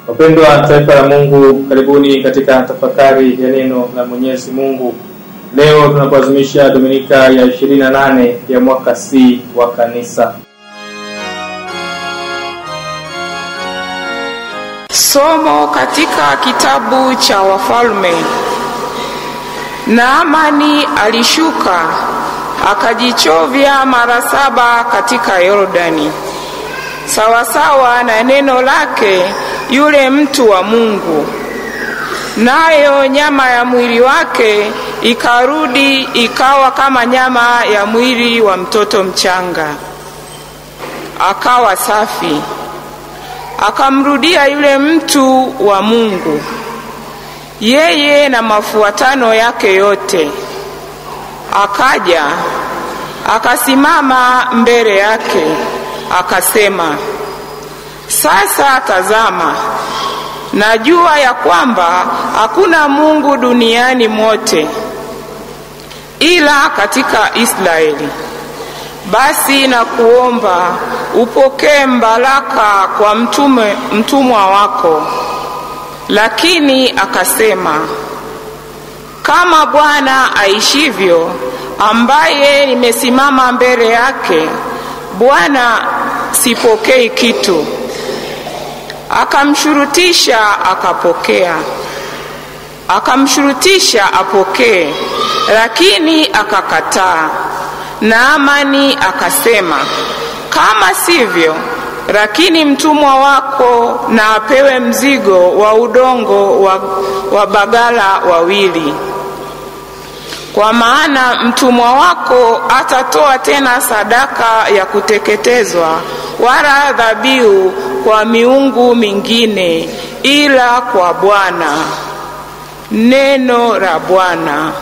Wapendwa taifa la Mungu, karibuni katika tafakari ya neno la Mwenyezi Mungu. Leo tunapoadhimisha Dominika ya 28 ya mwaka C wa kanisa. Somo katika kitabu cha Wafalme. Naamani alishuka akajichovya mara 7 katika Yordani, sawasawa na neno lake yule mtu wa Mungu. Nayo nyama ya mwili wake ikarudi ikawa kama nyama ya mwili wa mtoto mchanga, akawa safi. Akamrudia yule mtu wa Mungu, yeye na mafuatano yake yote. Akaja akasimama mbele yake, akasema, sasa tazama, najua ya kwamba hakuna Mungu duniani mote ila katika Israeli. Basi na kuomba upokee baraka kwa mtumwa wako. Lakini akasema, kama Bwana aishivyo, ambaye nimesimama mbele yake, Bwana sipokei kitu. Akamshurutisha apokee, lakini akakataa. Naamani akasema, kama sivyo, lakini mtumwa wako na apewe mzigo wa udongo wa bagala 2. Kwa maana mtumwa wako atatoa tena sadaka ya kuteketezwa wala dhabihu kwa miungu mingine ila kwa Bwana. Neno la Bwana.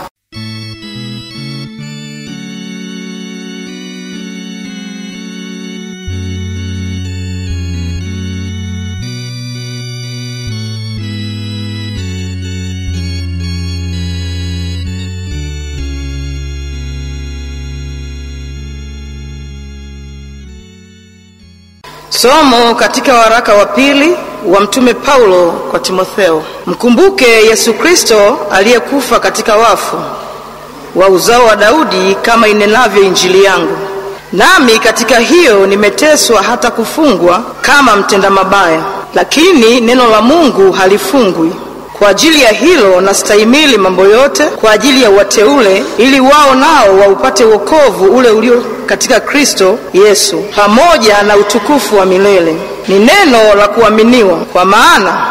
Somo katika waraka wa pili wa Mtume Paulo kwa Timotheo. Mkumbuke Yesu Kristo aliyekufa katika wafu, wa uzao wa Daudi, kama inenavyo Injili yangu. Nami katika hiyo nimeteswa hata kufungwa kama mtenda mabaya, lakini neno la Mungu halifungwi. Kwa ajili ya hilo nastahimili mambo yote kwa ajili ya wateule, ili wao nao waupate wokovu ule ulio katika Kristo Yesu, pamoja na utukufu wa milele. Ni neno la kuaminiwa, kwa maana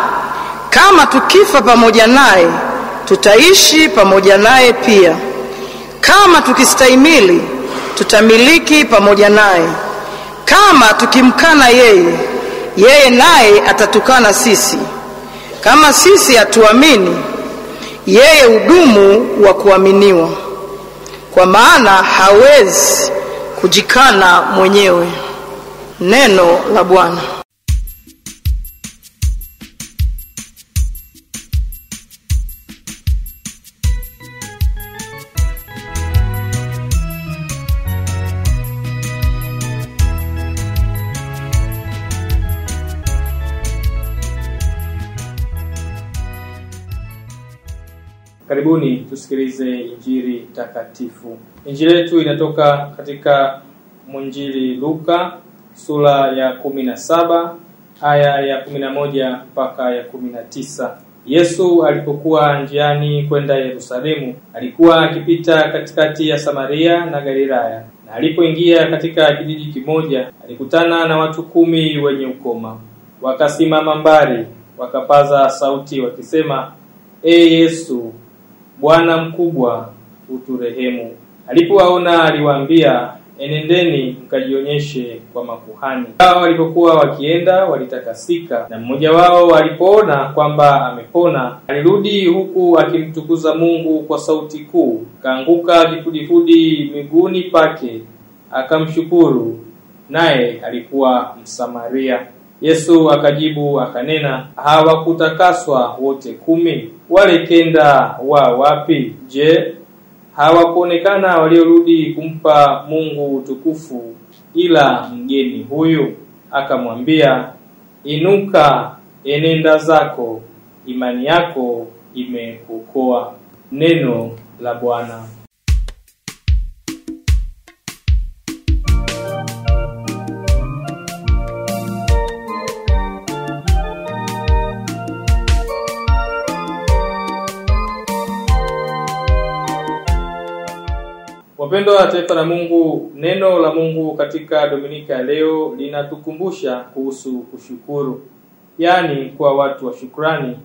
kama tukifa pamoja naye, tutaishi pamoja naye pia. Kama tukistahimili, tutamiliki pamoja naye. Kama tukimkana yeye naye atatukana sisi. Kama sisi hatuamini, yeye hudumu wa kuaminiwa, kwa maana hawezi kujikana mwenyewe. Neno la Bwana. Karibuni tusikilize Injili takatifu. Injili yetu inatoka katika Mwinjili Luka sura ya 17 aya ya 11 mpaka ya 19. Yesu alipokuwa njiani kwenda Yerusalemu, alikuwa akipita katikati ya Samaria na Galilaya. Na alipoingia katika kijiji kimoja, alikutana na watu 10 wenye ukoma. Wakasimama mbali, wakapaza sauti wakisema, Yesu, Bwana mkubwa, uturehemu. Alipowaona aliwaambia, enendeni mkajionyeshe kwa makuhani. Hao walipokuwa wakienda walitakasika, na mmoja wao alipoona kwamba amepona, alirudi huku akimtukuza Mungu kwa sauti kuu. Kaanguka kifudifudi miguuni pake, akamshukuru, naye alikuwa Msamaria. Yesu akajibu akanena, hawakutakaswa wote 10? Wale 9 wapi? Je, hawakuonekana waliorudi kumpa Mungu utukufu ila mgeni huyu? Akamwambia, inuka, enenda zako, imani yako imekuokoa. Neno la Bwana. Wapendwa wa taifa la Mungu, neno la Mungu katika Dominika leo linatukumbusha kuhusu kushukuru, yaani kwa watu wa shukrani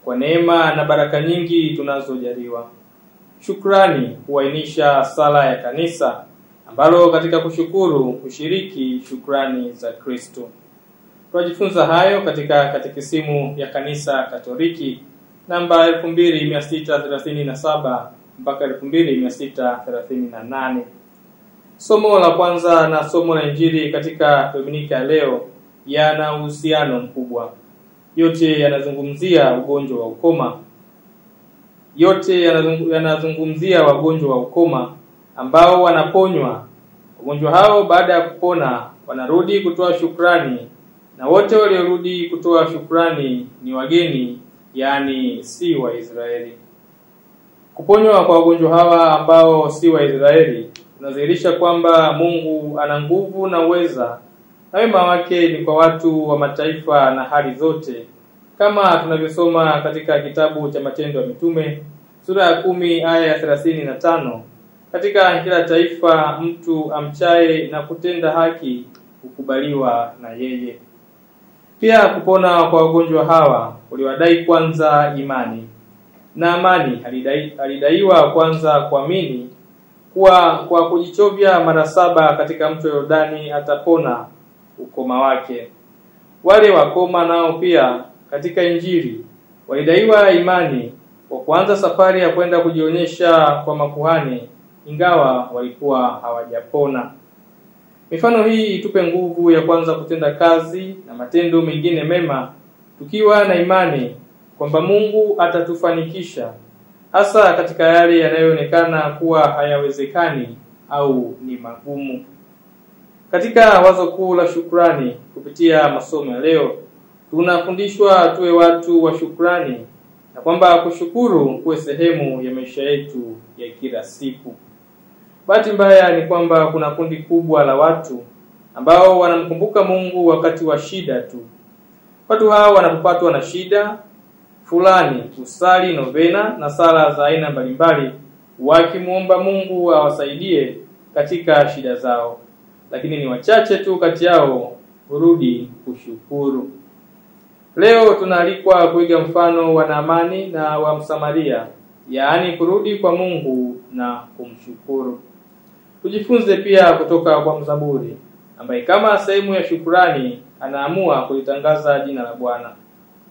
kwa neema na baraka nyingi tunazojaliwa. Shukrani huainisha sala ya kanisa ambalo katika kushukuru hushiriki shukrani za Kristo. Tunajifunza hayo katika katekisimu ya Kanisa Katoliki namba 2637 mpaka 2638. Somo la kwanza na somo la Injili katika Dominika leo yana uhusiano mkubwa. Yote yanazungumzia ugonjwa wa ukoma. Yote yanazungumzia wagonjwa wa ukoma ambao wanaponywa. Wagonjwa hao baada ya kupona wanarudi kutoa shukrani, na wote waliorudi kutoa shukrani ni wageni, yaani si Waisraeli. Kuponywa kwa wagonjwa hawa ambao si Waisraeli unadhihirisha kwamba Mungu ana nguvu na uweza, na wema wake ni kwa watu wa mataifa na hali zote, kama tunavyosoma katika kitabu cha Matendo ya Mitume sura ya 10 aya ya 35. Katika kila taifa mtu amchaye na kutenda haki hukubaliwa na yeye. Pia kupona kwa wagonjwa hawa uliwadai kwanza imani, na amani alidaiwa kwanza kuamini kwa kujichovya mara 7 katika mto Yordani atapona ukoma wake. Wale wakoma nao pia katika Injili walidaiwa imani kwa kuanza safari ya kwenda kujionyesha kwa makuhani, ingawa walikuwa hawajapona. Mifano hii itupe nguvu ya kwanza kutenda kazi na matendo mengine mema tukiwa na imani kwamba Mungu atatufanikisha, hasa katika yale yanayoonekana kuwa hayawezekani au ni magumu. Katika wazo kuu la shukrani kupitia masomo ya leo, tunafundishwa tuwe watu wa shukrani na kwamba kushukuru kuwe sehemu ya maisha yetu ya kila siku. Bahati mbaya ni kwamba kuna kundi kubwa la watu ambao wanamkumbuka Mungu wakati wa shida tu. Watu hao wanapopatwa na shida fulani usali novena na sala za aina mbalimbali wakimuomba Mungu awasaidie katika shida zao, lakini ni wachache tu kati yao hurudi kushukuru. Leo tunaalikwa kuiga mfano wa Naamani na wa Msamaria, yaani kurudi kwa Mungu na kumshukuru. Tujifunze pia kutoka kwa mzaburi ambaye kama sehemu ya shukrani anaamua kulitangaza jina la Bwana.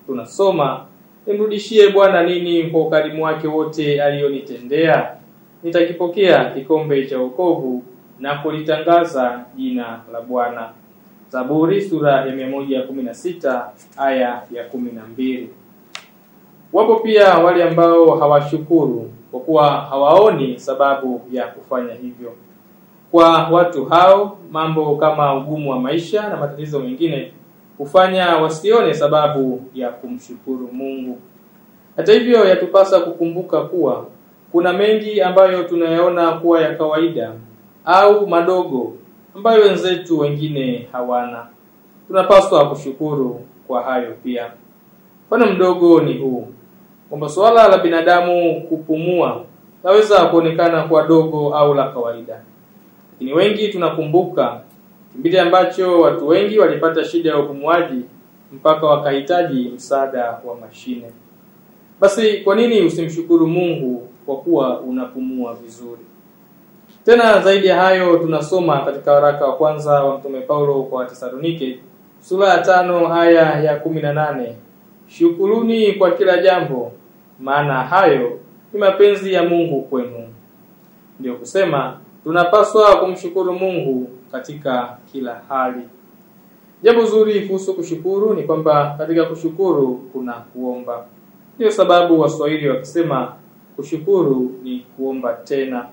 Tunasoma, nimrudishie Bwana nini kwa ukarimu wake wote alionitendea? Nitakipokea kikombe cha wokovu na kulitangaza jina la Bwana. Zaburi sura ya 116 aya ya 12. Wapo pia wale ambao hawashukuru kwa kuwa hawaoni sababu ya kufanya hivyo. Kwa watu hao, mambo kama ugumu wa maisha na matatizo mengine hufanya wasione sababu ya kumshukuru Mungu. Hata hivyo, yatupasa kukumbuka kuwa kuna mengi ambayo tunayaona kuwa ya kawaida au madogo ambayo wenzetu wengine hawana. Tunapaswa kushukuru kwa hayo pia. Mfano mdogo ni huu, kwamba swala la binadamu kupumua laweza kuonekana kwa dogo au la kawaida. Lakini wengi tunakumbuka kipindi ambacho watu wengi walipata shida ya upumuaji mpaka wakahitaji msaada wa mashine. Basi kwa nini usimshukuru Mungu kwa kuwa unapumua vizuri? Tena zaidi ya hayo, tunasoma katika waraka wa kwanza wa Mtume Paulo kwa Wathesalonike sura ya 5 aya ya 18, shukuruni kwa kila jambo, maana hayo ni mapenzi ya Mungu kwenu. Ndio kusema tunapaswa kumshukuru Mungu katika kila hali. Jambo zuri kuhusu kushukuru ni kwamba katika kushukuru kuna kuomba. Ndio sababu Waswahili wakisema kushukuru ni kuomba tena.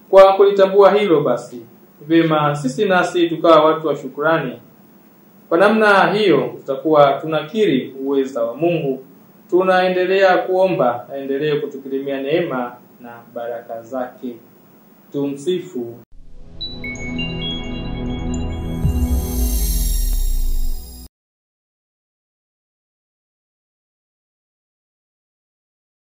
Kwa kulitambua hilo basi, vyema sisi nasi tukawa watu wa shukrani. Kwa namna hiyo tutakuwa tunakiri uweza wa Mungu. Tunaendelea kuomba aendelee kutukirimia neema na baraka zake. Tumsifu